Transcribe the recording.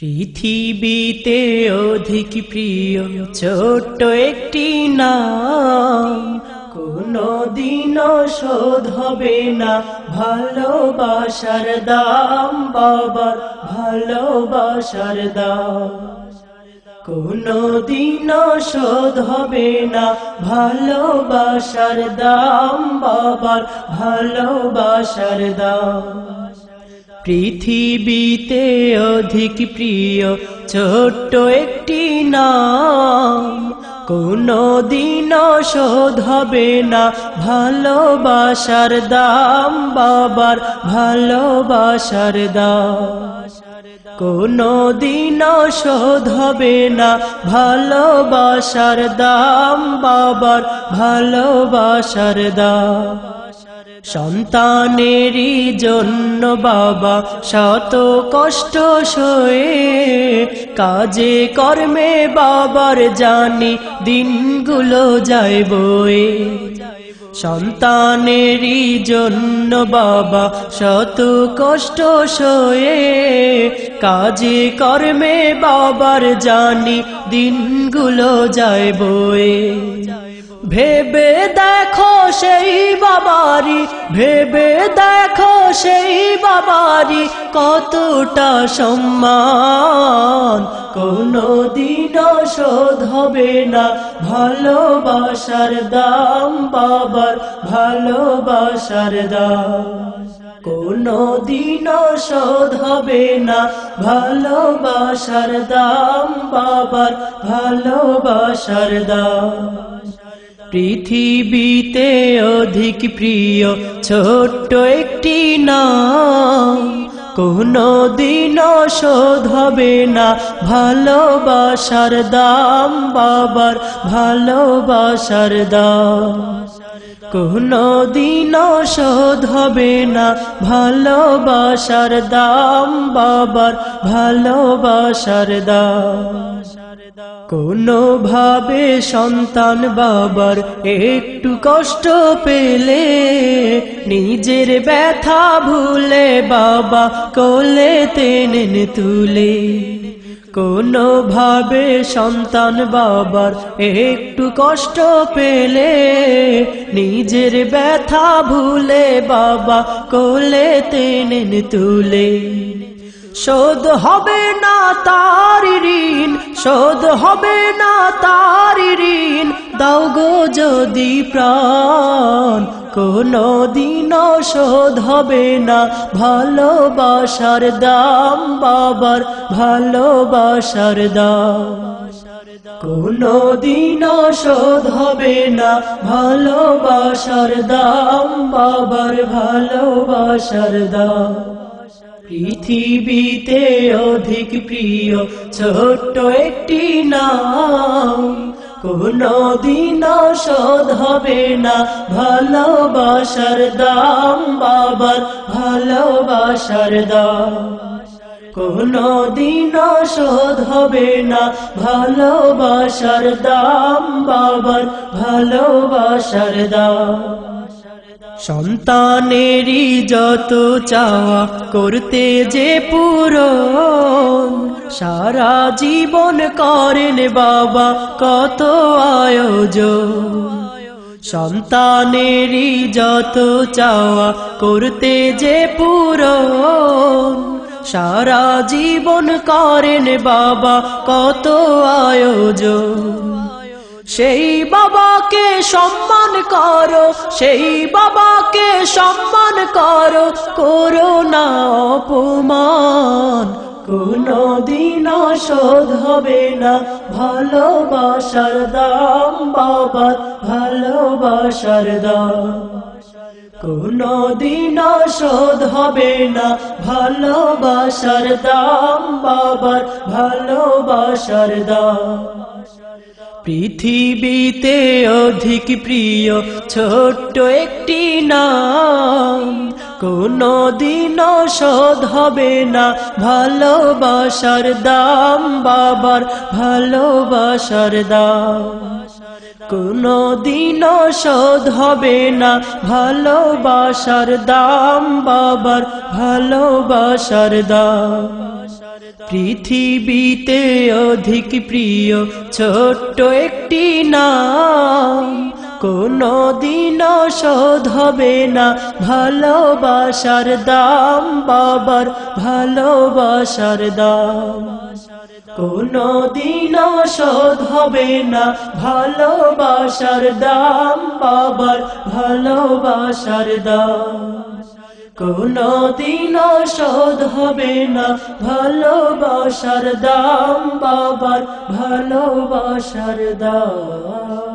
পৃথিবীতে অধিক প্রিয় ছোট্ট একটি নাম, কোনদিনও শোধ হবে না ভালোবাসার দাম, বাবার ভালোবাসার দাম। কোনদিনও শোধ হবে না ভালোবাসার দাম, বাবার ভালোবাসার দাম। পৃথিবীতে অধিক প্রিয় ছোট্ট একটি নাম, কোনদিনও শোধ হবে না ভালোবাসার দাম, বাবার ভালোবাসার দাম। কোনদিনও শোধ হবে না ভালোবাসার দাম, বাবার ভালোবাসার দাম। সন্তানেরই জন্য বাবা শত কষ্ট সয়ে, কাজে কর্মে বাবার জানি দিনগুলো যায় বয়ে। সন্তানেরই জন্য বাবা শত কষ্ট সয়ে, কাজে কর্মে বাবার জানি দিনগুলো যায় বয়ে। ভেবে দেখো সেই বাবারি, ভেবে দেখো সেই বাবারি কতটা সম্মান, কোনদিনও শোধ হবে না ভালোবাসার দাম, বাবার ভালোবাসার দাম। কোনদিনও শোধ হবে না ভালোবাসার দাম, বাবার ভালোবাসার দাম। পৃথিবীতে অধিক প্রিয় ছোট্ট একটি নাম, কোনদিনও শোধ হবে না ভালোবাসার দাম, বাবার ভালোবাসার দাম। কোনদিনও শোধ হবে না ভালোবাসার দাম, বাবার ভালোবাসার দাম। কোনোভাবে সন্তান বাবার একটু কষ্ট পেলে, নিজের ব্যথা ভুলে বাবা কোলে টেনে তুলে। কোনোভাবে সন্তান বাবার একটু কষ্ট পেলে, নিজের ব্যথা ভুলে বাবা কোলে টেনে তুলে। শোধ হবে না তার ঋণ, শোধ হবে না তার ঋণ, দাও গো যদি প্রাণ। কোনদিনও শোধ হবে না ভালোবাসার দাম, বাবার ভালোবাসার দাম। কোনদিনও শোধ হবে না ভালোবাসার দাম, বাবার ভালোবাসার দাম। পৃথিবীতে অধিক প্রিয় ছোট্ট একটি নাম, কোনদিনও শোধ হবে না ভালোবাসার দাম, বাবার ভালোবাসার দাম। কোনদিনও শোধ হবে না ভালোবাসার দাম, বাবার ভালোবাসার দাম। সন্তানেরই যত চাওয়া করতে যে পূরণ, সারা জীবন করেন বাবা কত আয়োজন। সন্তানেরই যত চাওয়া করতে যে পূরণ, সারা জীবন করেন বাবা কত আয়োজন। সেই বাবাকে সম্মান করো, সেই বাবাকে সম্মান করো, করো না অপমান। কোনদিনও শোধ হবে না ভালোবাসার দাম, বাবার ভালোবাসার দাম। কোনদিনও শোধ হবে না ভালোবাসার দাম, বাবার ভালোবাসার দাম। পৃথিবীতে অধিক প্রিয় ছোট্ট একটি নাম, কোনদিনও শোধ হবে না ভালোবাসার দাম, বাবার ভালোবাসার দাম। কোনদিনও শোধ হবে না ভালোবাসার দাম, বাবার ভালোবাসার দাম। পৃথিবীতে অধিক প্রিয় ছোট্ট একটি নাম, কোনো দিনও শোধ হবে না ভালোবাসার দাম, বাবার ভালোবাসার দাম। কোনো দিনও শোধ হবে না ভালোবাসার দাম, বাবার ভালোবাসার দাম। কোনো দিনও শোধ হবে না ভালোবাসার দাম, বাবার ভালোবাসার দাম।